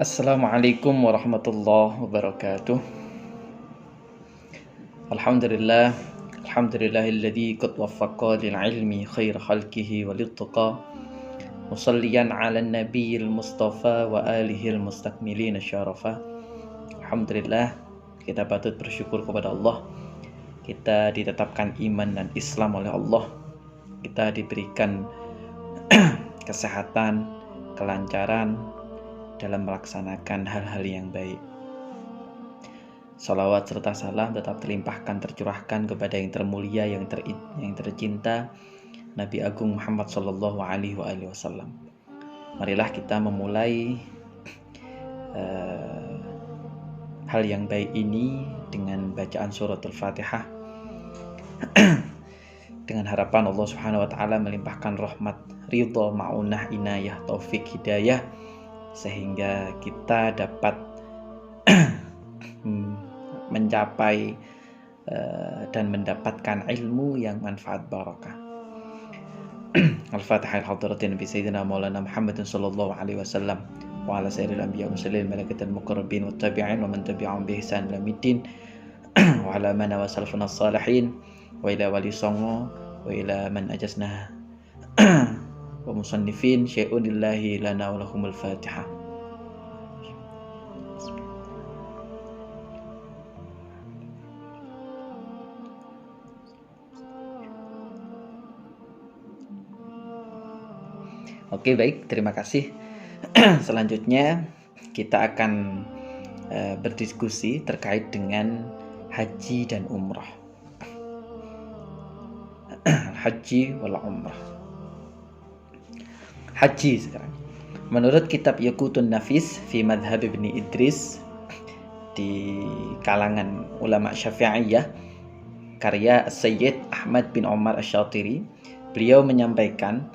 Assalamualaikum warahmatullahi wabarakatuh. Alhamdulillah, alhamdulillahilladzi qad waffaqa lil ilmi khair khalqihi walittuqa. Musalliyan 'alan nabiyil mustafa wa alihil mustakmilin syarafa. Alhamdulillah, kita patut bersyukur kepada Allah. Kita ditetapkan iman dan Islam oleh Allah. Kita diberikan kesehatan, kelancaran dalam melaksanakan hal-hal yang baik. Salawat serta salam tetap terlimpahkan, tercurahkan kepada yang termulia, yang tercinta, Nabi Agung Muhammad Sallallahu Alaihi Wasallam. Marilah kita memulai hal yang baik ini dengan bacaan surat Al-Fatihah dengan harapan Allah Subhanahu Wa Taala melimpahkan rahmat, ridha, ma'unah, inayah, taufik, hidayah, sehingga kita dapat mencapai dan mendapatkan ilmu yang manfaat barakah. Al-Fatihah al-Hadratin bi Sayyidina Maulana Muhammadin sallallahu alaihi wasallam wa ala sayyidil anbiya wa salil malaikatil muqarrabin wa tabi'in wa man tabi'ahum bi ihsan ila middin wa ala man wa salafuna salihin wa ila wali songo wa ila man ajasna wa musannifin syai'un lillahi lana wa lahumul Fatihah. Oke, baik, terima kasih. Selanjutnya kita akan berdiskusi terkait dengan haji dan umrah. Haji wal umrah. Haji sekarang. Menurut kitab Yaqutun Nafis fi Madhhab Ibni Idris di kalangan ulama Syafi'iyah karya Sayyid Ahmad bin Omar Asy-Syatiri, beliau menyampaikan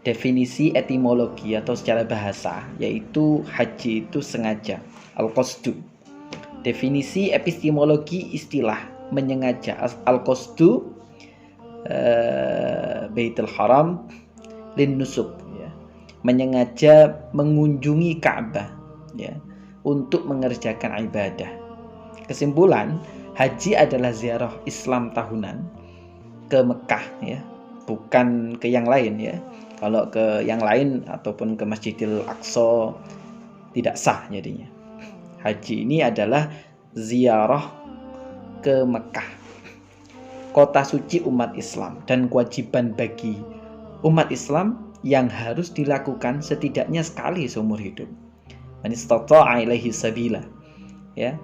definisi etimologi atau secara bahasa, yaitu haji itu sengaja, al-qasdu. Definisi epistemologi istilah menyengaja, al-qasdu Baitul Haram lin nusuk, ya. Menyengaja mengunjungi Ka'bah, ya, untuk mengerjakan ibadah. Kesimpulan, haji adalah ziarah Islam tahunan ke Mekah, ya, bukan ke yang lain, ya. Kalau ke yang lain ataupun ke Masjidil Aqsa tidak sah jadinya. Haji ini adalah ziarah ke Mekah, kota suci umat Islam, dan kewajiban bagi umat Islam yang harus dilakukan setidaknya sekali seumur hidup. Man istata'a ilaihi sabila, ya.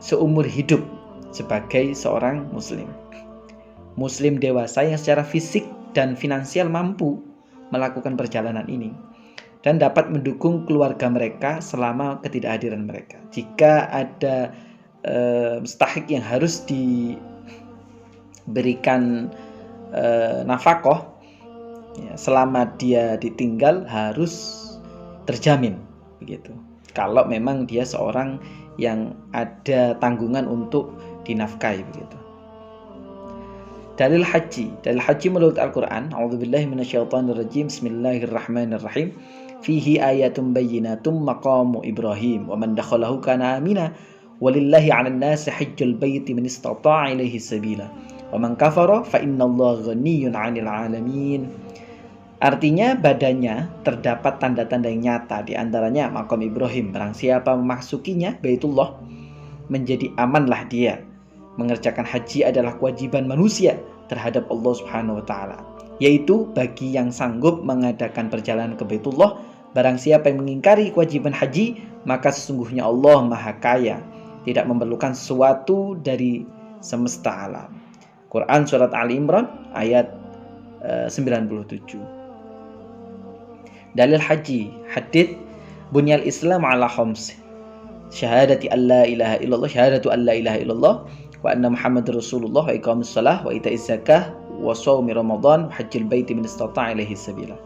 Seumur hidup sebagai seorang muslim. Muslim dewasa yang secara fisik dan finansial mampu melakukan perjalanan ini dan dapat mendukung keluarga mereka selama ketidakhadiran mereka. Jika ada mustahik yang harus diberikan nafkah, ya, selama dia ditinggal harus terjamin, begitu. Kalau memang dia seorang yang ada tanggungan untuk dinafkahi, begitu. Dalil haji menurut Al-Quran, a'udzubillahi minasyaitonirrajim, bismillahirrahmanirrahim, fihi ayatum bayyinatum maqamu Ibrahim wa man dakhalahu kana amina walillahi 'alan nasi hajjul baiti man istata'a ilaihi sabila wa man kafara fa innallaha ghaniyyun 'anil 'alamin. Artinya, badannya terdapat tanda-tanda yang nyata, di antaranya maqam Ibrahim. Barang siapa memasukinya, Baitullah, menjadi amanlah dia. Mengerjakan haji adalah kewajiban manusia terhadap Allah Subhanahu wa Ta'ala, yaitu bagi yang sanggup mengadakan perjalanan ke Baitullah. Barang siapa yang mengingkari kewajiban haji, maka sesungguhnya Allah Maha Kaya, tidak memerlukan sesuatu dari semesta alam. Quran surat Ali Imran ayat 97. Dalil haji, hadits bunyal Islam ala khams, syahadati alla ilaha illallah, syahadatu alla ilaha illallah wa anna Muhammadar Rasulullah, wa iqamis shalah, wa ita'iz zakah, wa shaumi Ramadan, wa hajjil baiti man istata'a ilaihi sabila.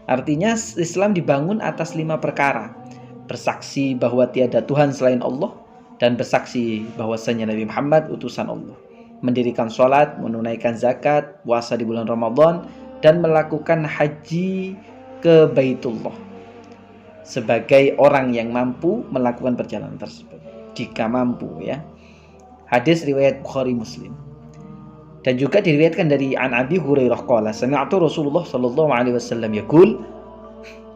Artinya, Islam dibangun atas 5 perkara: bersaksi bahwa tiada Tuhan selain Allah, dan bersaksi bahwasanya Nabi Muhammad utusan Allah, mendirikan sholat, menunaikan zakat, puasa di bulan Ramadan, dan melakukan haji ke Baitullah. sebagai orang yang mampu melakukan perjalanan tersebut jika mampu, ya. Hadis riwayat Bukhari Muslim. Dan juga diriwayatkan dari An Abi Hurairah qala sami'tu Rasulullah sallallahu alaihi wasallam yaqul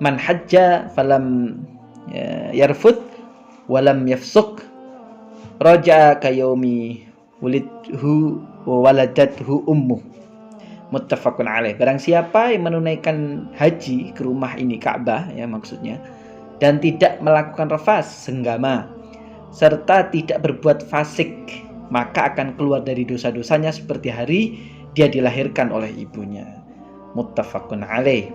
man hajja falam yarfut walam yafsuq raja'a kayaumi wulidhu wa waladathu ummuh, muttafaqun alaih. Barang siapa yang menunaikan haji ke rumah ini, Ka'bah ya maksudnya, dan tidak melakukan rafas, senggama, serta tidak berbuat fasik, maka akan keluar dari dosa-dosanya seperti hari dia dilahirkan oleh ibunya, muttafaqun alaih.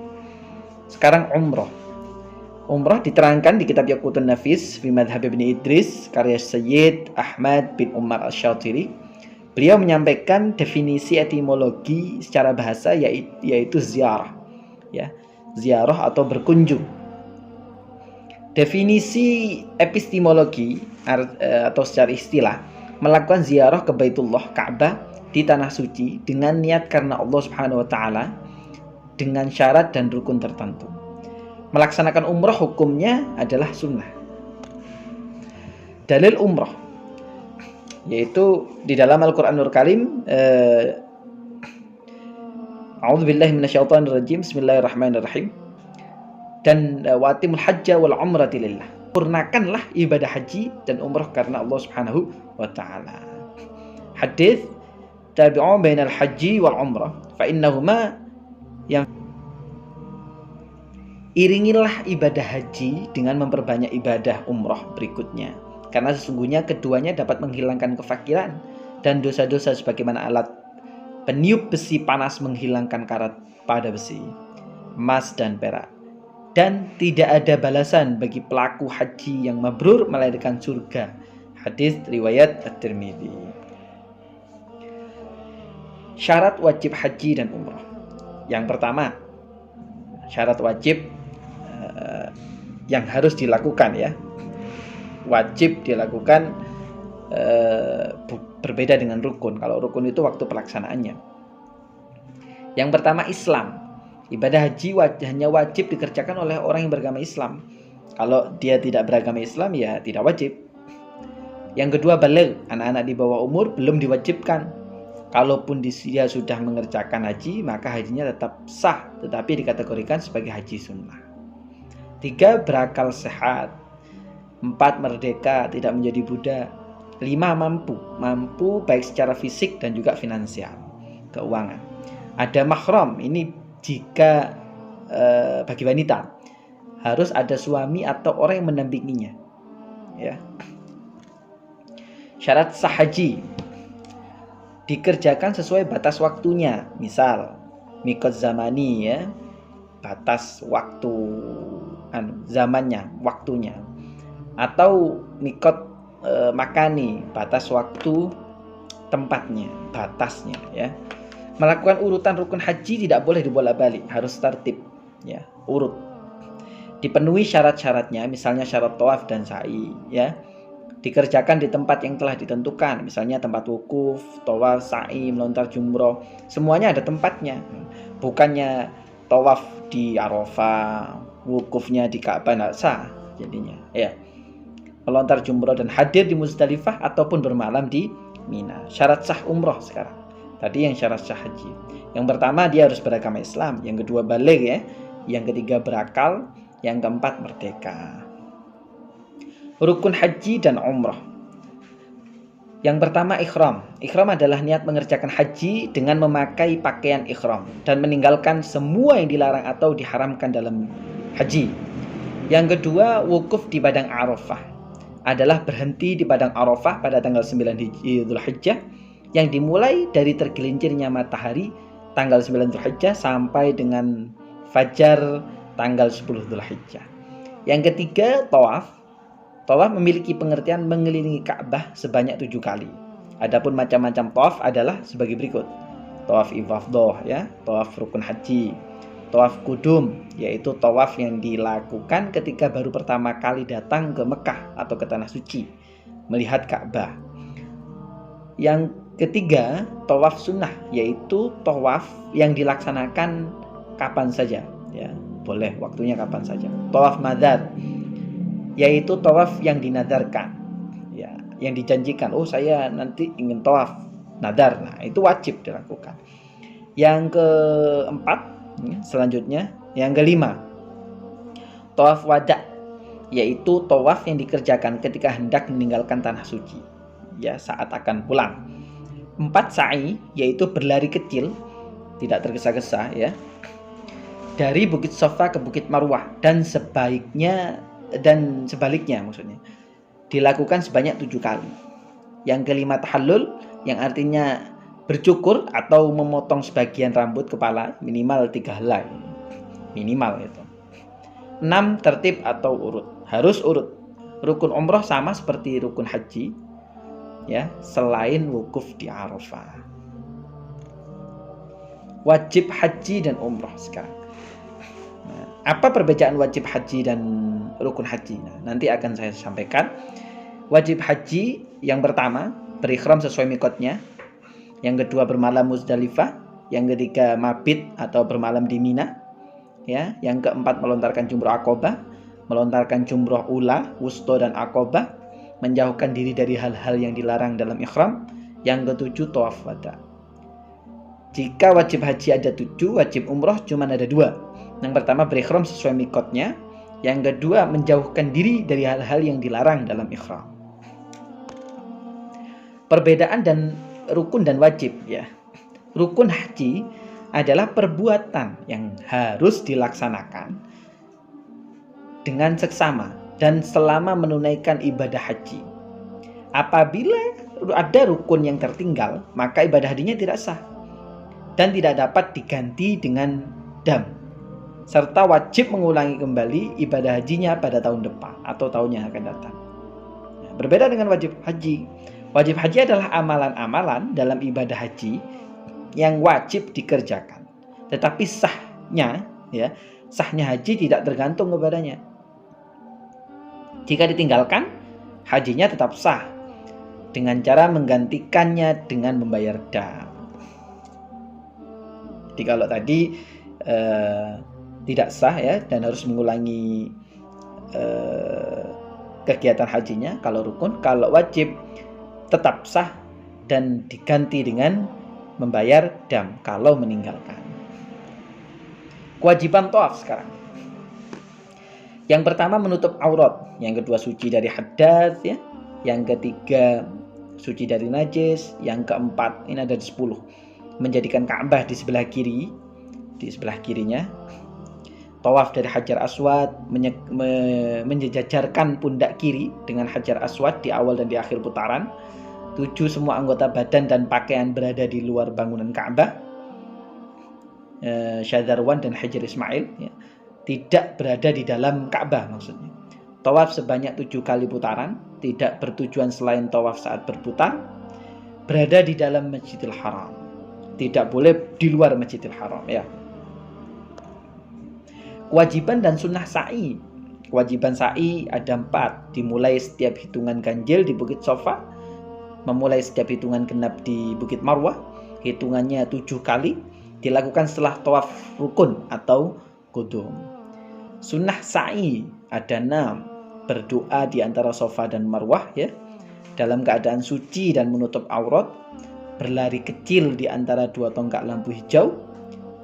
Sekarang umrah. Umrah diterangkan di kitab Yaqutun Nafis fi Madhhab Ibnu Idris karya Sayyid Ahmad bin Umar Asy-Syatiri. Beliau menyampaikan definisi etimologi secara bahasa yaitu ziarah, ya, ziarah atau berkunjung. Definisi epistemologi atau secara istilah, melakukan ziarah ke Baitullah Ka'bah di tanah suci dengan niat karena Allah Subhanahu wa taala dengan syarat dan rukun tertentu. Melaksanakan umrah hukumnya adalah sunnah. Dalil umrah yaitu di dalam Al-Qur'anul Karim, A'udzubillahi minasyaitonirrajim, Bismillahirrahmanirrahim. Dan watimul hajja wal umrata lillah. Sempurnakanlah ibadah haji dan umrah karena Allah Subhanahu wa taala. Hadis tabi'u bainal haji wal umrah fa innahuma yang iringilah ibadah haji dengan memperbanyak ibadah umrah berikutnya, karena sesungguhnya keduanya dapat menghilangkan kefakiran dan dosa-dosa sebagaimana alat peniup besi panas menghilangkan karat pada besi, emas dan perak. Dan tidak ada balasan bagi pelaku haji yang mabrur melainkan surga. Hadis riwayat At-Tirmidzi. Syarat wajib haji dan umrah. Yang pertama, syarat wajib yang harus dilakukan, ya, wajib dilakukan, berbeda dengan rukun. Kalau rukun itu waktu pelaksanaannya. Yang pertama, Islam. Ibadah haji hanya wajib dikerjakan oleh orang yang beragama Islam. Kalau dia tidak beragama Islam, ya tidak wajib. Yang kedua, baligh. Anak-anak di bawah umur belum diwajibkan. Kalaupun dia sudah mengerjakan haji, maka hajinya tetap sah, tetapi dikategorikan sebagai haji sunnah. 3, berakal sehat. 4, merdeka, tidak menjadi budak. 5, mampu baik secara fisik dan juga finansial, keuangan. Ada mahram, ini jika bagi wanita harus ada suami atau orang yang mendampinginya, ya. Syarat sah haji dikerjakan sesuai batas waktunya, misal mikot zamani, ya, batas waktu zamannya, waktunya, atau mikot makani, batas waktu tempatnya, batasnya, ya. Melakukan urutan rukun haji tidak boleh dibolak-balik, harus tertib, ya, urut. Dipenuhi syarat-syaratnya, misalnya syarat tawaf dan sa'i, ya. Dikerjakan di tempat yang telah ditentukan, misalnya tempat wukuf, tawaf, sa'i, melontar jumroh, semuanya ada tempatnya. Bukannya tawaf di Arafah, wukufnya di Ka'bah, tidak sah jadinya, ya. Melontar jumroh dan hadir di Muzdalifah ataupun bermalam di Mina. Syarat sah umroh sekarang. Tadi yang syarat sah haji. Yang pertama, dia harus beragama Islam. Yang kedua, baligh, ya. Yang ketiga, berakal. Yang keempat, merdeka. Rukun haji dan umrah. Yang pertama, ikhram. Ikhram adalah niat mengerjakan haji dengan memakai pakaian ikhram dan meninggalkan semua yang dilarang atau diharamkan dalam haji. Yang kedua, wukuf di padang Arafah. Adalah berhenti di padang Arafah pada tanggal 9 Dzulhijjah, yang dimulai dari tergelincirnya matahari tanggal 9 Dzulhijjah sampai dengan fajar tanggal 10 Dzulhijjah. Yang ketiga, tawaf. Tawaf memiliki pengertian mengelilingi Ka'bah sebanyak 7 kali. Adapun macam-macam tawaf adalah sebagai berikut. Tawaf ifadah, ya, tawaf rukun haji. Tawaf kudum, yaitu tawaf yang dilakukan ketika baru pertama kali datang ke Mekah atau ke tanah suci, melihat Ka'bah. Yang ketiga, tawaf sunnah, yaitu tawaf yang dilaksanakan kapan saja, ya. boleh, waktunya kapan saja. Tawaf madar, yaitu tawaf yang dinadarkan, ya, yang dijanjikan. Oh, saya nanti ingin tawaf nadar. Nah, itu wajib dilakukan. Yang keempat, selanjutnya, yang kelima, tawaf wada, yaitu tawaf yang dikerjakan ketika hendak meninggalkan tanah suci, ya, saat akan pulang. 4, sa'i, yaitu berlari kecil, tidak tergesa-gesa, ya, dari Bukit Safa ke Bukit Marwah dan sebaliknya maksudnya dilakukan sebanyak 7 kali. Yang kelima tahallul, yang artinya bercukur atau memotong sebagian rambut kepala minimal 3 helai, minimal itu. 6, tertib atau urut, harus urut. Rukun umroh sama seperti rukun haji, ya, selain wukuf di Arafah. Wajib haji dan umroh sekarang. Nah, apa perbedaan wajib haji dan rukun haji? Nah, nanti akan saya sampaikan. Wajib haji yang pertama, berikhram sesuai mikotnya. Yang kedua, bermalam Muzdalifah. Yang ketiga, mabit atau bermalam di Mina. Ya, yang keempat, melontarkan jumroh Aqobah, melontarkan jumroh ula, wusto, dan Aqobah, menjauhkan diri dari hal-hal yang dilarang dalam ikhram. Yang ketujuh, tawaf wada. Jika wajib haji ada 7, wajib umroh cuma ada 2. Yang pertama, berikhram sesuai mikotnya. Yang kedua, menjauhkan diri dari hal-hal yang dilarang dalam ikhram. Perbedaan dan rukun dan wajib, ya. Rukun haji adalah perbuatan yang harus dilaksanakan dengan seksama dan selama menunaikan ibadah haji. Apabila ada rukun yang tertinggal, maka ibadah hajinya tidak sah dan tidak dapat diganti dengan dam, serta wajib mengulangi kembali ibadah hajinya pada tahun depan atau tahun yang akan datang. Nah, berbeda dengan wajib haji. Wajib haji adalah amalan-amalan dalam ibadah haji yang wajib dikerjakan, tetapi sahnya haji tidak tergantung kepadanya. Jika ditinggalkan, hajinya tetap sah dengan cara menggantikannya dengan membayar dam. Jadi kalau tadi tidak sah, ya, dan harus mengulangi kegiatan hajinya kalau rukun. Kalau wajib tetap sah dan diganti dengan membayar dam kalau meninggalkan. Kewajiban tawaf sekarang. Yang pertama, menutup aurat. Yang kedua, suci dari hadas, ya. Yang ketiga, suci dari najis. Yang keempat, ini ada 10, menjadikan Ka'bah di sebelah kirinya. Tawaf dari Hajar Aswad, menjejajarkan pundak kiri dengan Hajar Aswad di awal dan di akhir putaran. 7, semua anggota badan dan pakaian berada di luar bangunan Ka'bah. Syadzarwan dan Hajar Ismail, ya, tidak berada di dalam Ka'bah maksudnya. Tawaf sebanyak 7 kali putaran, tidak bertujuan selain tawaf saat berputar. Berada di dalam Masjidil Haram, tidak boleh di luar Masjidil Haram, ya. Kewajiban dan sunnah sa'i. Kewajiban sa'i ada 4, dimulai setiap hitungan ganjil di Bukit Safa, memulai setiap hitungan genap di Bukit Marwah, hitungannya 7 kali, dilakukan setelah tawaf rukun atau qudum. Sunnah sa'i ada 6, berdoa di antara Safa dan Marwah, ya, dalam keadaan suci dan menutup aurat, berlari kecil di antara 2 tonggak lampu hijau,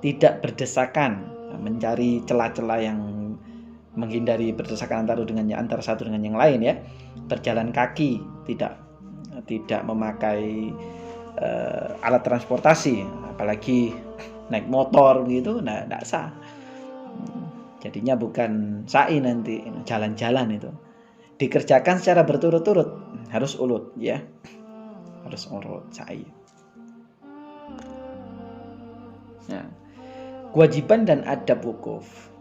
tidak berdesakan, mencari celah-celah yang menghindari berdesakan antara satu dengan yang lain, ya. Berjalan kaki, tidak memakai alat transportasi, apalagi naik motor gitu, nah tidak sah. Jadinya bukan sa'i, nanti jalan-jalan itu. Dikerjakan secara berturut-turut, harus urut, ya. Harus urut sa'i. Nah, kewajiban dan adab wukuf.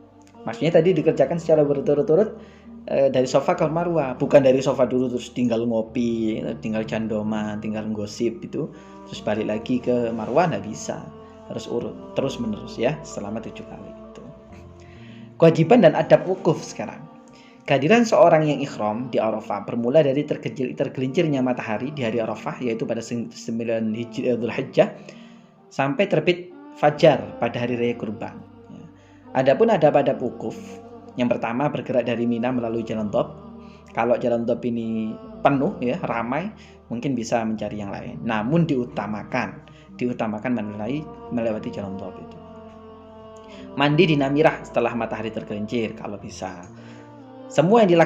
Maksudnya tadi dikerjakan secara berturut-turut dari Safa ke Marwah, bukan dari Safa dulu terus tinggal ngopi, tinggal candoman, tinggal gosip itu, terus balik lagi ke Marwah, nggak bisa. Harus urut terus menerus, ya, selama 7 kali itu. Kewajiban dan adab wukuf sekarang. Kehadiran seorang yang ikhram di Arafah bermula dari tergelincirnya matahari di hari Arafah, yaitu pada 9 Dzulhijjah, sampai terbit fajar pada hari raya Kurban. Adapun adab-adab wukuf, yang pertama bergerak dari Mina melalui jalan Dhab. Kalau jalan Dhab ini penuh ya, ramai, mungkin bisa mencari yang lain. Namun diutamakan melewati jalan Dhab itu. Mandi di Namirah setelah matahari tergelincir kalau bisa. Semua yang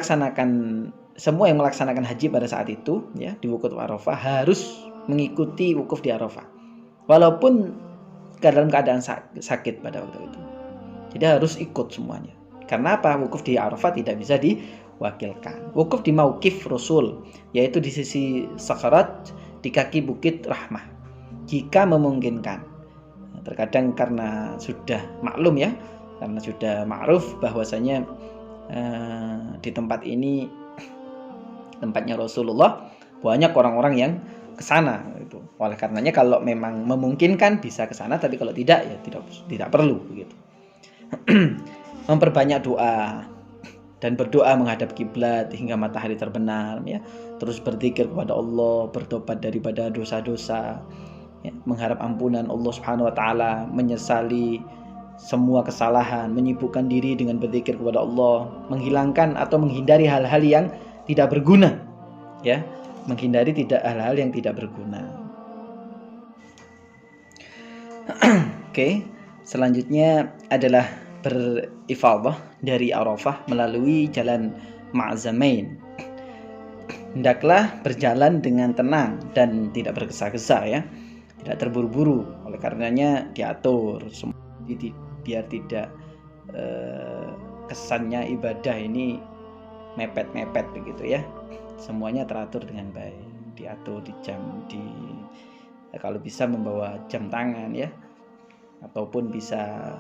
melaksanakan haji pada saat itu ya di wukuf Arafah harus mengikuti wukuf di Arafah. Walaupun dalam keadaan sakit pada waktu itu. Jadi harus ikut semuanya. Karena apa? Wukuf di Arafah tidak bisa diwakilkan. Wukuf di Mauqif Rasul, yaitu di sisi Sakarat di kaki Bukit Rahmah, jika memungkinkan. Terkadang karena sudah maklum ya, karena sudah ma'ruf bahwasanya di tempat ini tempatnya Rasulullah, banyak orang-orang yang ke sana gitu. Oleh karenanya kalau memang memungkinkan bisa ke sana, tapi kalau tidak ya tidak perlu begitu. Memperbanyak doa dan berdoa menghadap kiblat hingga matahari terbenam ya. Terus berzikir kepada Allah, bertobat daripada dosa-dosa, ya, mengharap ampunan Allah Subhanahu wa taala, menyesali semua kesalahan, menyibukkan diri dengan berzikir kepada Allah, menghilangkan atau menghindari hal-hal yang tidak berguna ya, menghindari hal-hal yang tidak berguna. Oke, selanjutnya adalah berifadah dari Arafah melalui jalan Ma'zamain. Hendaklah berjalan dengan tenang dan tidak bergesa-gesa ya, tidak terburu-buru. Oleh karenanya diatur biar tidak kesannya ibadah ini mepet-mepet begitu ya. Semuanya teratur dengan baik, diatur di jam, kalau bisa membawa jam tangan ya, ataupun bisa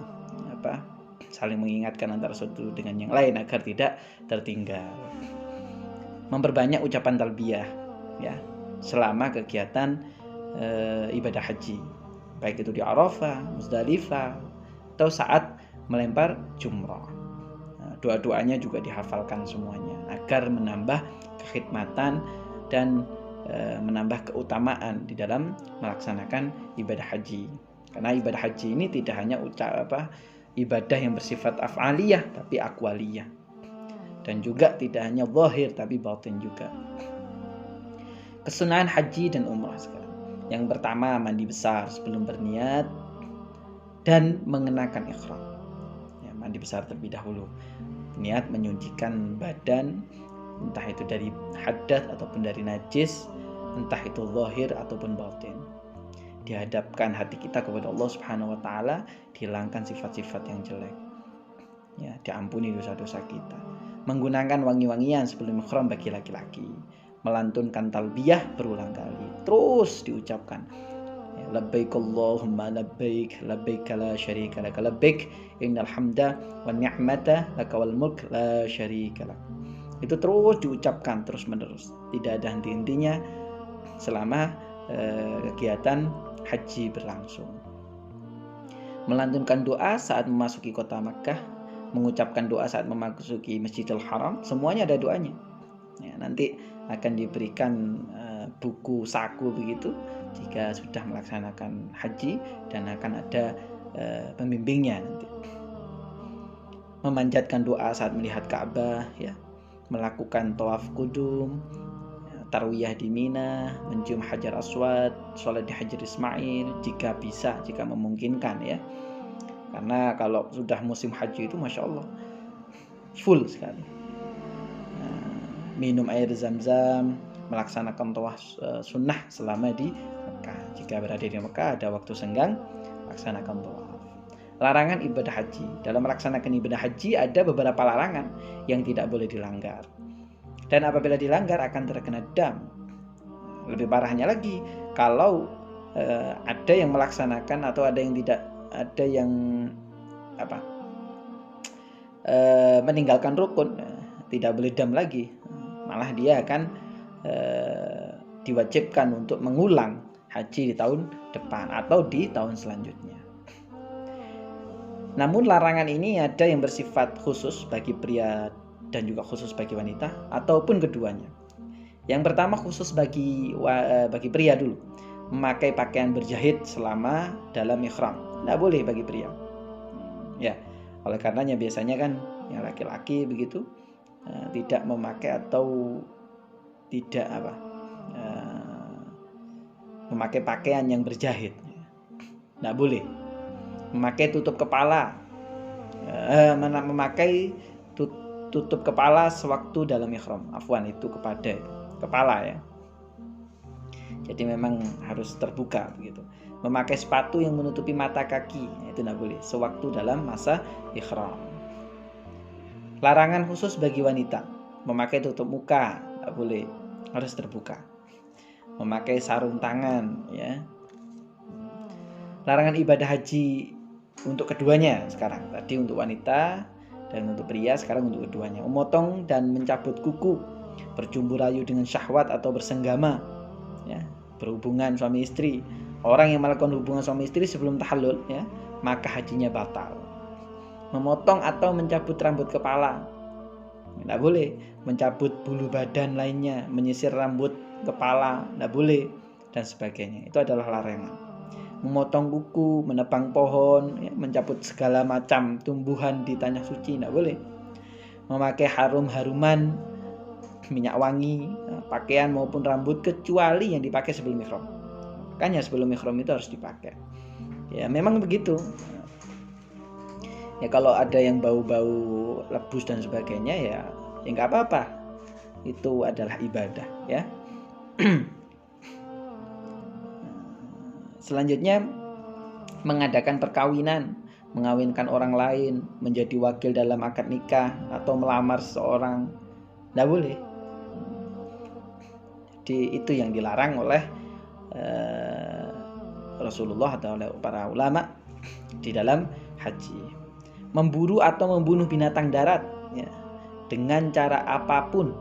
saling mengingatkan antara satu dengan yang lain agar tidak tertinggal. Memperbanyak ucapan talbiyah ya selama kegiatan ibadah haji, baik itu di Arafah, Muzdalifah, atau saat melempar jumrah. Doa-doanya juga dihafalkan semuanya agar menambah kekhidmatan dan menambah keutamaan di dalam melaksanakan ibadah haji. Karena ibadah haji ini tidak hanya ibadah yang bersifat af'aliyah tapi aqwaliyah, dan juga tidak hanya zahir tapi batin juga. Kesunahan haji dan umrah sekarang. Yang pertama, mandi besar sebelum berniat dan mengenakan ihram. Ya, mandi besar terlebih dahulu. Niat menyucikan badan, entah itu dari hadas ataupun dari najis, entah itu zahir ataupun batin. Dihadapkan hati kita kepada Allah Subhanahu wa taala, dihilangkan sifat-sifat yang jelek. Ya, diampuni dosa-dosa kita. Menggunakan wangi-wangian sebelum ihram bagi laki-laki. Melantunkan talbiyah berulang kali. Terus diucapkan. Ya, labbaik Allahumma labbaik, labbaik la syarika lak, labbaik innal hamda wan ni'mata lak wal mulk la syarika lak. Itu terus diucapkan terus-menerus. Tidak ada henti-hentinya selama kegiatan haji berlangsung. Melantunkan doa saat memasuki kota Makkah, mengucapkan doa saat memasuki Masjidil Haram, semuanya ada doanya. Ya, nanti akan diberikan buku saku begitu jika sudah melaksanakan haji, dan akan ada pembimbingnya nanti. Memanjatkan doa saat melihat Ka'bah, ya, melakukan tawaf kudum, tarwiyah di Mina, mencium Hajar Aswad, sholat di Hajar Ismail jika bisa, jika memungkinkan ya. Karena kalau sudah musim haji itu Masya Allah full sekali. Minum air zam-zam, melaksanakan tawaf sunnah selama di Mekah. Jika berada di Mekah ada waktu senggang, laksanakan tawaf. Larangan ibadah haji. Dalam melaksanakan ibadah haji ada beberapa larangan yang tidak boleh dilanggar. Dan apabila dilanggar akan terkena dam. Lebih parahnya lagi, kalau ada yang melaksanakan atau ada yang tidak, ada yang meninggalkan rukun, tidak boleh dam lagi. Malah dia akan diwajibkan untuk mengulang haji di tahun depan atau di tahun selanjutnya. Namun larangan ini ada yang bersifat khusus bagi pria dan juga khusus bagi wanita, ataupun keduanya. Yang pertama khusus bagi pria dulu, memakai pakaian berjahit selama dalam ihram. Tidak boleh bagi pria. Ya, Oleh karenanya biasanya kan yang laki-laki begitu tidak memakai atau tidak memakai pakaian yang berjahit. Tidak boleh memakai tutup kepala, memakai tutup kepala sewaktu dalam ihram. Afwan, itu kepada kepala ya. Jadi memang harus terbuka begitu. Memakai sepatu yang menutupi mata kaki, itu tidak boleh sewaktu dalam masa ihram. Larangan khusus bagi wanita, memakai tutup muka, tidak boleh, harus terbuka. Memakai sarung tangan ya. Larangan ibadah haji untuk keduanya sekarang. Tadi untuk wanita dan untuk pria, sekarang untuk keduanya. Memotong dan mencabut kuku, berjumpa rayu dengan syahwat atau bersenggama ya, berhubungan suami istri. Orang yang melakukan hubungan suami istri sebelum tahallul ya, maka hajinya batal. Memotong atau mencabut rambut kepala, tidak boleh. Mencabut bulu badan lainnya, menyisir rambut kepala, tidak boleh, dan sebagainya. Itu adalah larangan. Memotong kuku, menebang pohon ya, mencabut segala macam tumbuhan di tanah suci, tidak boleh. Memakai harum-haruman, minyak wangi, pakaian maupun rambut, kecuali yang dipakai sebelum ihram. Makanya sebelum ihram itu harus dipakai. Ya memang begitu. Ya kalau ada yang bau-bau lebus dan sebagainya ya nggak apa-apa. Itu adalah ibadah ya. Selanjutnya mengadakan perkawinan, mengawinkan orang lain, menjadi wakil dalam akad nikah atau melamar seseorang, tidak boleh. Jadi itu yang dilarang oleh Rasulullah atau oleh para ulama di dalam haji. Memburu atau membunuh binatang darat ya, dengan cara apapun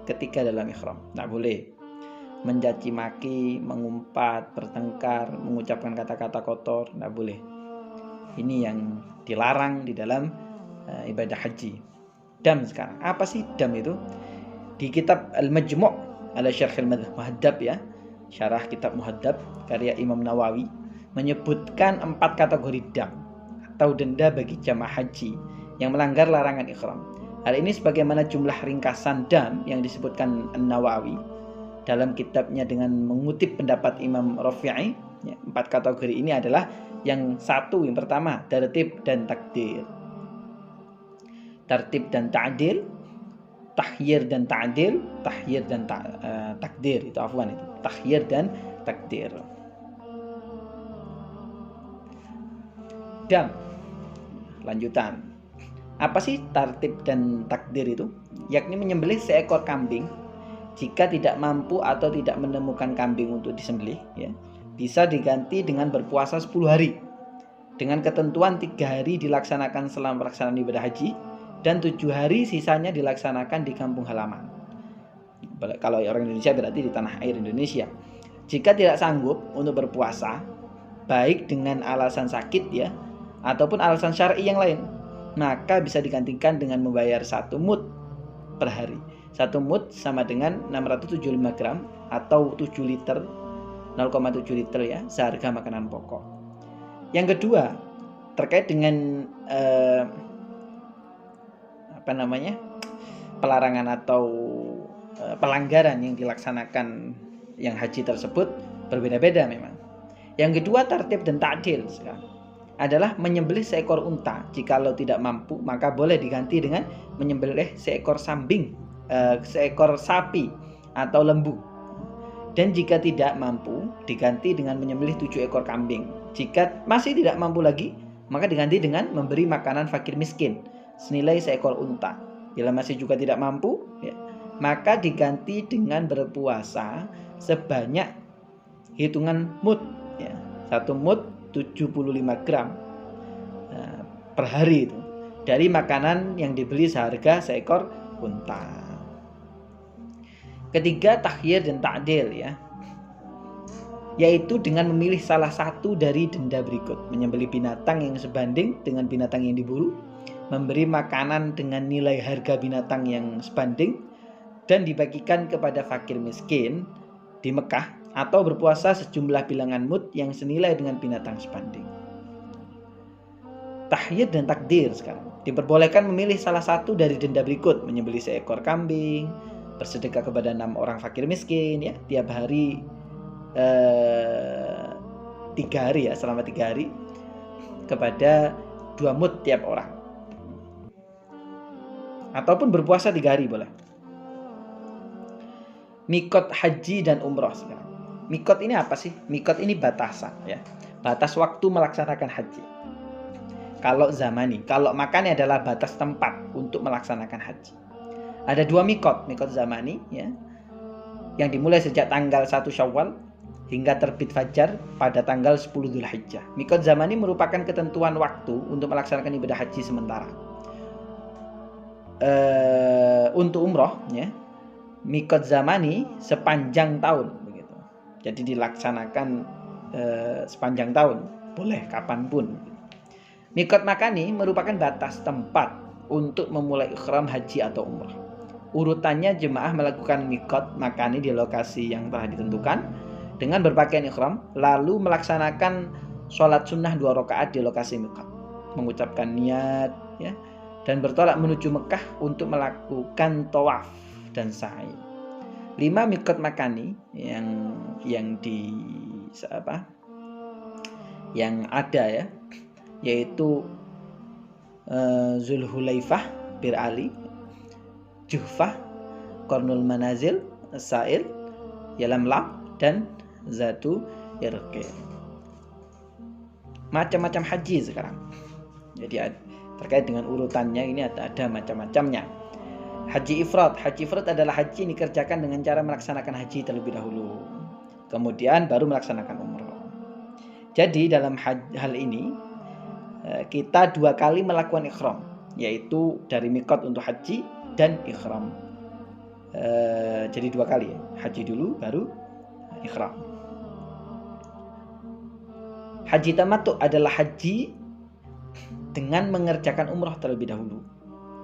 ketika dalam ihram, tidak boleh. Mencaci maki, mengumpat, bertengkar, mengucapkan kata-kata kotor, tidak boleh. Ini yang dilarang di dalam ibadah haji. Dam sekarang, apa sih dam itu? Di kitab Al-Majmu' ala Syarh Al-Muhaddab ya, syarah kitab Muhaddab karya Imam Nawawi, menyebutkan 4 kategori dam atau denda bagi jamaah haji yang melanggar larangan ihram. Hal ini sebagaimana jumlah ringkasan dam yang disebutkan An-Nawawi dalam kitabnya dengan mengutip pendapat Imam Rafi'i ya, 4 kategori ini adalah yang pertama tertib dan takdir. Tertib dan ta'dil, tahyir dan ta'dil, tahyir dan takdir, itu afwan, itu tahyir dan takdir. Dam, lanjutan. Apa sih tertib dan takdir itu? Yakni menyembelih seekor kambing jika tidak mampu atau tidak menemukan kambing untuk disembelih ya, bisa diganti dengan berpuasa 10 hari dengan ketentuan 3 hari dilaksanakan selama pelaksanaan ibadah haji dan 7 hari sisanya dilaksanakan di kampung halaman. Kalau orang Indonesia berarti di tanah air Indonesia. Jika tidak sanggup untuk berpuasa, baik dengan alasan sakit ya ataupun alasan syar'i yang lain, maka bisa digantikan dengan membayar 1 mud per hari. 1 mud sama dengan 675 gram atau 7 liter, 0,7 liter ya, seharga makanan pokok. Yang kedua, terkait dengan pelarangan atau pelanggaran yang dilaksanakan yang haji tersebut berbeda-beda memang. Yang kedua, tertib dan ta'dil sekarang adalah menyembelih seekor unta. Jikalau tidak mampu, maka boleh diganti dengan menyembelih seekor seekor sapi atau lembu. Dan jika tidak mampu, diganti dengan menyembelih 7 ekor kambing. Jika masih tidak mampu lagi, maka diganti dengan memberi makanan fakir miskin senilai seekor unta. Bila masih juga tidak mampu ya, maka diganti dengan berpuasa sebanyak hitungan mud ya. 1 mud 75 gram per hari itu dari makanan yang dibeli seharga seekor unta. Ketiga, tahyir dan ta'dil ya, yaitu dengan memilih salah satu dari denda berikut: menyembelih binatang yang sebanding dengan binatang yang diburu, memberi makanan dengan nilai harga binatang yang sebanding, dan dibagikan kepada fakir miskin di Mekah, atau berpuasa sejumlah bilangan mud yang senilai dengan binatang sebanding. tahyid dan takdir sekarang. Diperbolehkan memilih salah satu dari denda berikut: menyembelih seekor kambing, bersedekah kepada 6 orang fakir miskin ya tiap hari 3 hari ya, selama 3 hari kepada 2 mud tiap orang. Ataupun berpuasa 3 hari boleh. Mikot haji dan umroh sekarang. Mikot ini apa sih? Mikot ini batasan ya. Batas waktu melaksanakan haji. Kalau zamani, kalau makani adalah batas tempat untuk melaksanakan haji. Ada 2 mikot, mikot zamani ya, yang dimulai sejak tanggal 1 Syawal hingga terbit fajar pada tanggal 10 Dzulhijjah. Mikot zamani merupakan ketentuan waktu untuk melaksanakan ibadah haji sementara. Untuk umroh ya, mikot zamani sepanjang tahun begitu. Jadi dilaksanakan sepanjang tahun, boleh kapanpun. Mikot makani merupakan batas tempat untuk memulai ihram haji atau umrah. Urutannya jemaah melakukan mikot makani di lokasi yang telah ditentukan dengan berpakaian ihram, lalu melaksanakan sholat sunnah 2 rakaat di lokasi mikot, mengucapkan niat ya, dan bertolak menuju Mekah untuk melakukan tawaf dan sa'i. 5 mikot makani yang ada ya, yaitu Zulhulaifah, Bir Ali, Juhfah, Qarnul Manazil, Sa'il, Yalamlam, dan Zatu Irqi. Macam-macam haji sekarang. Jadi terkait dengan urutannya ini ada macam-macamnya. Haji ifrad. Haji ifrad adalah haji yang dikerjakan dengan cara melaksanakan haji terlebih dahulu, kemudian baru melaksanakan umroh. Jadi dalam hal ini kita 2 kali melakukan ihram, yaitu dari mikot untuk haji dan ihram. Jadi 2 kali ya, haji dulu baru ihram. Haji tamattu adalah haji dengan mengerjakan umroh terlebih dahulu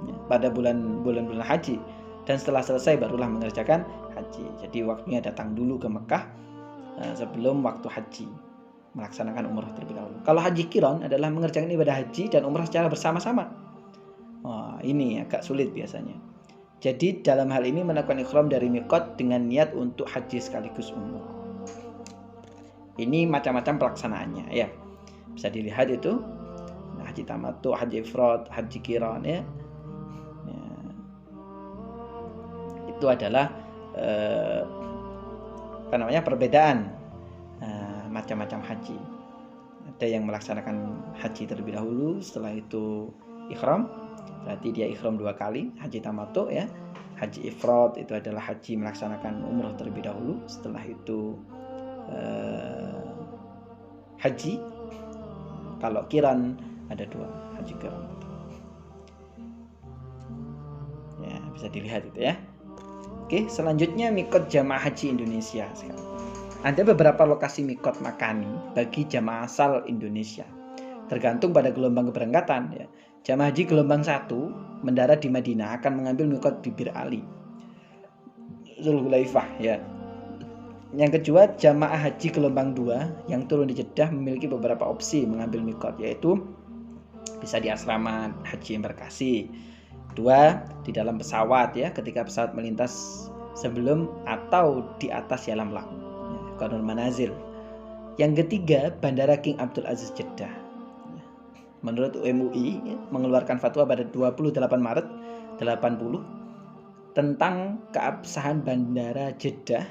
ya, pada bulan-bulan haji, dan setelah selesai barulah mengerjakan haji. Jadi waktunya datang dulu ke Mekah sebelum waktu haji, melaksanakan umroh terlebih dahulu. Kalau haji qiran adalah mengerjakan ibadah haji dan umroh secara bersama-sama. Ini agak sulit biasanya. Jadi dalam hal ini melakukan ihram dari mikot dengan niat untuk haji sekaligus umroh. Ini macam-macam pelaksanaannya ya. Bisa dilihat itu haji tamattu, haji ifrad, haji qiran ya. Itu adalah perbedaan macam-macam haji. Ada yang melaksanakan haji terlebih dahulu, setelah itu ihram, berarti dia ihram 2 kali, haji tamattu ya. Haji ifrad itu adalah haji melaksanakan umroh terlebih dahulu, setelah itu haji. Kalau qiran ada 2, haji qiran ya, bisa dilihat itu ya. Oke, selanjutnya mikot jamaah haji Indonesia sekarang. Ada beberapa lokasi mikot makani bagi jamaah asal Indonesia, tergantung pada gelombang keberangkatan ya. Jamaah haji gelombang 1 mendarat di Madinah akan mengambil mikot di Bir Ali, Zulhulaifah ya. Yang kedua, jamaah haji gelombang 2 yang turun di Jeddah memiliki beberapa opsi mengambil mikot, yaitu bisa di asrama haji embarkasi, 2 di dalam pesawat ya, ketika pesawat melintas sebelum atau di atas Yalamlam, Qarnul Manazil. Yang ketiga, Bandara King Abdul Aziz Jeddah. Menurut MUI mengeluarkan fatwa pada 28 Maret 80 tentang keabsahan Bandara Jeddah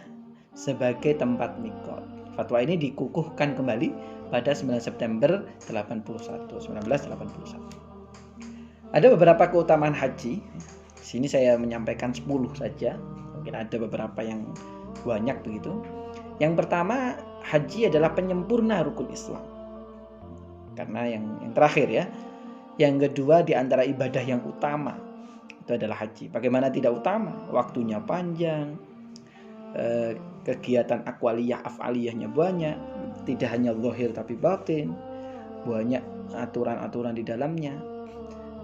sebagai tempat mikot. Fatwa ini dikukuhkan kembali pada 9 September 1981. Ada beberapa keutamaan haji. Di sini saya menyampaikan 10 saja. Mungkin ada beberapa yang banyak begitu. Yang pertama, haji adalah penyempurna rukun Islam. Karena yang terakhir ya. Yang kedua, di antara ibadah yang utama itu adalah haji. Bagaimana tidak utama? Waktunya panjang, kegiatan akwaliyah afaliyahnya banyak, tidak hanya zahir tapi batin, banyak aturan-aturan di dalamnya,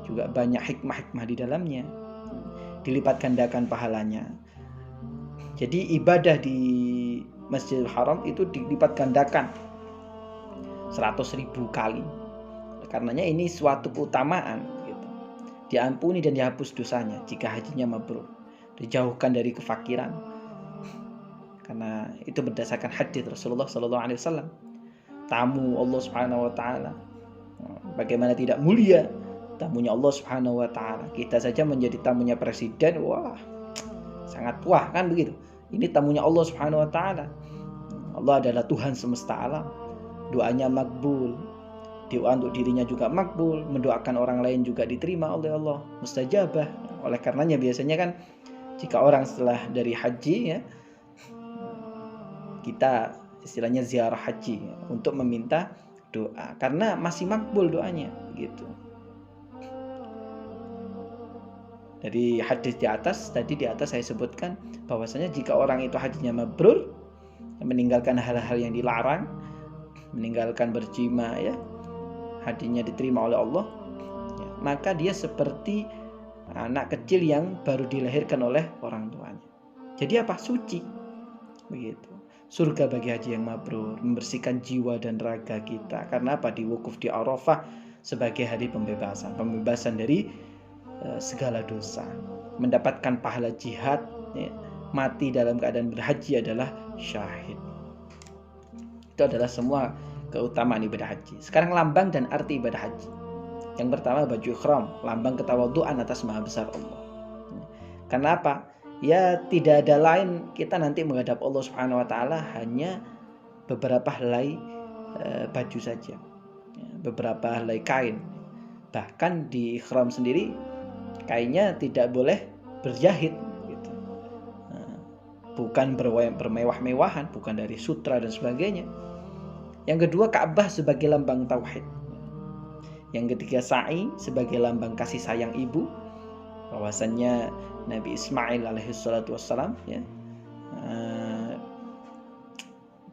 juga banyak hikmah-hikmah di dalamnya, dilipat gandakan pahalanya. Jadi ibadah di Masjidil Haram itu dilipat gandakan 100.000 kali Karenanya ini suatu keutamaan gitu. Diampuni dan dihapus dosanya jika hajinya mabrur, dijauhkan dari kefakiran. Karena itu berdasarkan hadis Rasulullah SAW. Tamu Allah Subhanahu wa taala, bagaimana tidak mulia tamunya Allah Subhanahu wa taala. Kita saja menjadi tamunya presiden, wah, sangat wah kan begitu. Ini tamunya Allah Subhanahu wa taala. Allah adalah Tuhan semesta alam. Doanya makbul. Doa untuk dirinya juga makbul, mendoakan orang lain juga diterima oleh Allah, mustajabah. Oleh karenanya biasanya kan jika orang setelah dari haji ya, kita istilahnya ziarah haji untuk meminta doa karena masih makbul doanya gitu. Dari hadis di atas saya sebutkan bahwasanya jika orang itu hajinya mabrur, meninggalkan hal-hal yang dilarang, meninggalkan berjima ya, hajinya diterima oleh Allah, ya, maka dia seperti anak kecil yang baru dilahirkan oleh orang tuanya. Jadi apa? Suci begitu. Surga bagi haji yang mabrur, membersihkan jiwa dan raga kita. Karena apa? Di wukuf di Arafah sebagai hari pembebasan dari segala dosa, mendapatkan pahala jihad ya. Mati dalam keadaan berhaji adalah syahid. Itu adalah semua keutamaan ibadah haji. Sekarang lambang dan arti ibadah haji. Yang pertama baju ihram, lambang ketawaduan atas maha besar Allah. Karena apa? Ya tidak ada lain kita nanti menghadap Allah Subhanahu wa taala hanya beberapa helai baju saja, beberapa helai kain. Bahkan di ihram sendiri kainnya tidak boleh berjahit gitu. Bukan bermewah-mewahan, bukan dari sutra dan sebagainya. Yang kedua, Ka'bah sebagai lambang tauhid. Yang ketiga, sa'i sebagai lambang kasih sayang ibu. Bahwasannya Nabi Ismail alaihissalatu wassalam ya,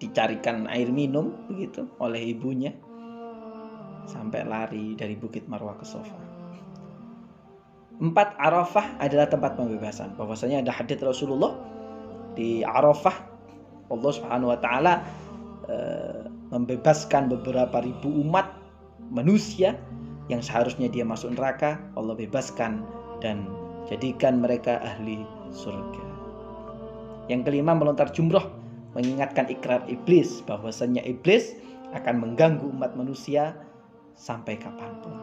dicarikan air minum begitu oleh ibunya sampai lari dari Bukit Marwah ke Safa. 4, Arafah adalah tempat pembebasan. Bahwasanya ada hadits Rasulullah di Arafah, Allah Subhanahu wa taala membebaskan beberapa ribu umat manusia yang seharusnya dia masuk neraka. Allah bebaskan dan jadikan mereka ahli surga. Yang kelima, melontar jumroh, mengingatkan ikrar iblis bahwasannya iblis akan mengganggu umat manusia sampai kapanpun.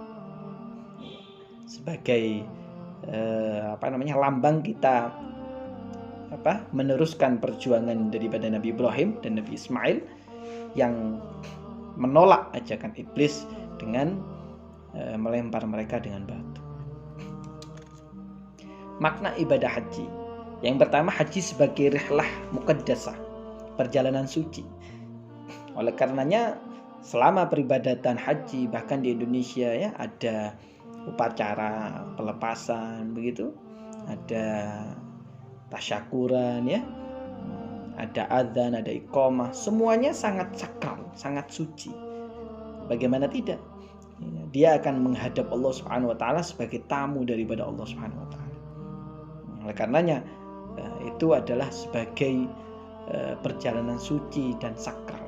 Sebagai lambang kita meneruskan perjuangan daripada Nabi Ibrahim dan Nabi Ismail yang menolak ajakan iblis dengan melempar mereka dengan batu. Makna ibadah haji. Yang pertama, haji sebagai rihlah muqaddasah, perjalanan suci. Oleh karenanya selama peribadatan haji, bahkan di Indonesia ya, ada upacara pelepasan begitu, ada tasyakuran ya, ada adzan, ada iqamah, semuanya sangat sakral, sangat suci. Bagaimana tidak? Dia akan menghadap Allah Subhanahu wa taala sebagai tamu daripada Allah Subhanahu wa taala. Oleh karenanya itu adalah sebagai perjalanan suci dan sakral.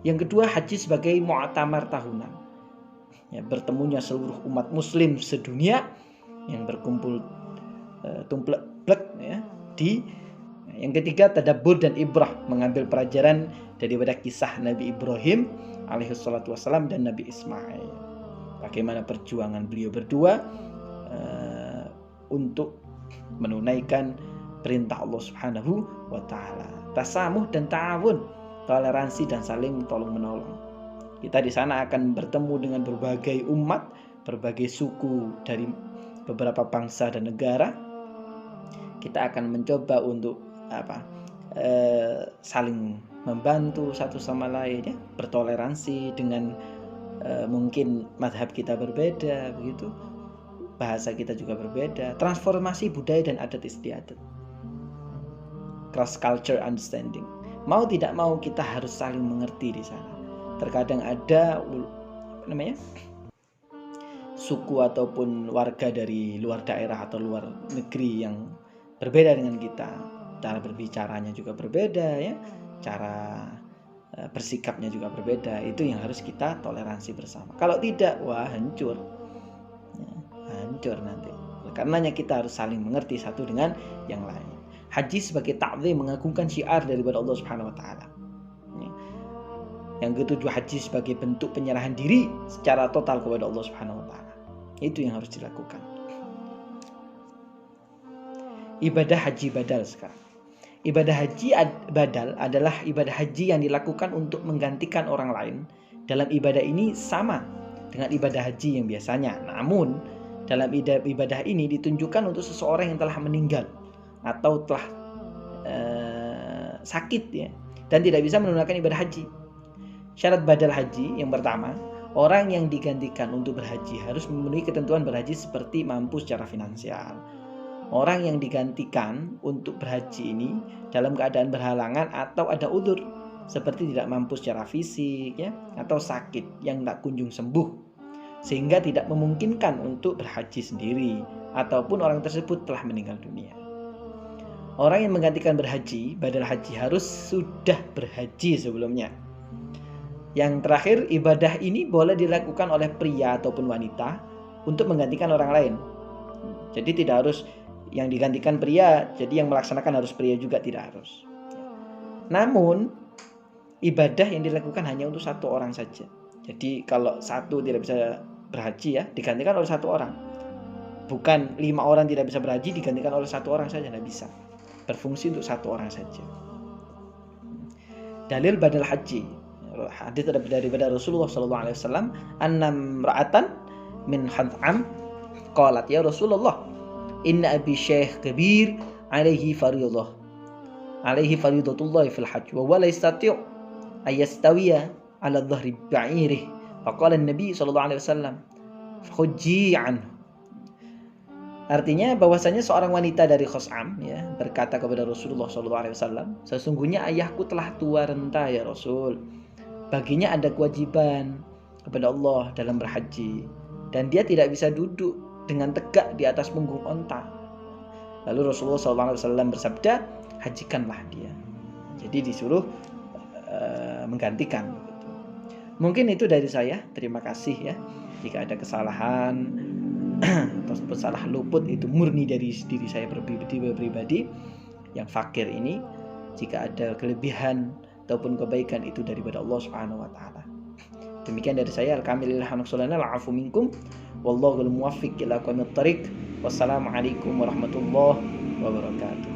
Yang kedua, haji sebagai mu'tamar tahunan. Ya, bertemunya seluruh umat muslim sedunia yang berkumpul tumplek ya di. Yang ketiga, tadabbur dan ibrah, mengambil pelajaran daripada kisah Nabi Ibrahim alaihissalatu wassalam dan Nabi Ismail. Bagaimana perjuangan beliau berdua untuk menunaikan perintah Allah Subhanahu wa taala. Tasamuh dan ta'awun, toleransi dan saling tolong menolong. Kita di sana akan bertemu dengan berbagai umat, berbagai suku dari beberapa bangsa dan negara. Kita akan mencoba untuk saling membantu satu sama lain ya, bertoleransi dengan mungkin madhab kita berbeda begitu, bahasa kita juga berbeda, transformasi budaya dan adat istiadat, cross culture understanding. Mau tidak mau kita harus saling mengerti di sana. Terkadang ada suku ataupun warga dari luar daerah atau luar negeri yang berbeda dengan kita, cara berbicaranya juga berbeda ya, cara bersikapnya juga berbeda. Itu yang harus kita toleransi bersama. Kalau tidak, wah hancur. Ya, hancur nanti. Karenanya kita harus saling mengerti satu dengan yang lain. Haji sebagai ta'zim, mengagungkan syiar daripada Allah Subhanahu wa taala. Yang ketujuh, haji sebagai bentuk penyerahan diri secara total kepada Allah Subhanahu wa taala. Itu yang harus dilakukan. Ibadah haji badal sekarang. Ibadah haji badal adalah ibadah haji yang dilakukan untuk menggantikan orang lain. Dalam ibadah ini sama dengan ibadah haji yang biasanya. Namun, dalam ibadah ini ditunjukkan untuk seseorang yang telah meninggal atau telah sakit ya, dan tidak bisa menunaikan ibadah haji. Syarat badal haji yang pertama, orang yang digantikan untuk berhaji harus memenuhi ketentuan berhaji seperti mampu secara finansial. Orang yang digantikan untuk berhaji ini dalam keadaan berhalangan atau ada udzur seperti tidak mampu secara fisik ya, atau sakit yang tak kunjung sembuh sehingga tidak memungkinkan untuk berhaji sendiri, ataupun orang tersebut telah meninggal dunia. Orang yang menggantikan berhaji, badal haji, harus sudah berhaji sebelumnya. Yang terakhir, ibadah ini boleh dilakukan oleh pria ataupun wanita untuk menggantikan orang lain. Jadi tidak harus yang digantikan pria, jadi yang melaksanakan harus pria juga, tidak harus. Namun, ibadah yang dilakukan hanya untuk satu orang saja. Jadi kalau satu tidak bisa berhaji ya, digantikan oleh satu orang. Bukan 5 orang tidak bisa berhaji, digantikan oleh satu orang saja, tidak bisa. Berfungsi untuk satu orang saja. Dalil badal haji. Hadis daripada Rasulullah SAW, annam ra'atan min Had'am qalat ya Rasulullah, inna abi syekh kabir alaihi faridatullah fil hajj wa la yastati' ay yastawiya ala dhahri ba'irih. Faqala an-nabi sallallahu alaihi wasallam khujji anhu. Artinya bahwasanya seorang wanita dari Khus'am ya berkata kepada Rasulullah sallallahu alaihi wasallam, sesungguhnya ayahku telah tua renta ya Rasul. Baginya ada kewajiban kepada Allah dalam berhaji, dan dia tidak bisa duduk dengan tegak di atas punggung onta. Lalu Rasulullah SAW bersabda, hajikanlah dia. Jadi disuruh menggantikan. Mungkin itu dari saya. Terima kasih ya. Jika ada kesalahan atau salah luput, itu murni dari diri saya pribadi yang fakir ini. Jika ada kelebihan ataupun kebaikan, itu daripada Allah Subhanahu wa taala. Demikian dari saya, al-kamilillah naqsulana al-afu minkum wallahu al-muwaffiq ila aqwamit thariq. Wassalamualaikum warahmatullahi wabarakatuh.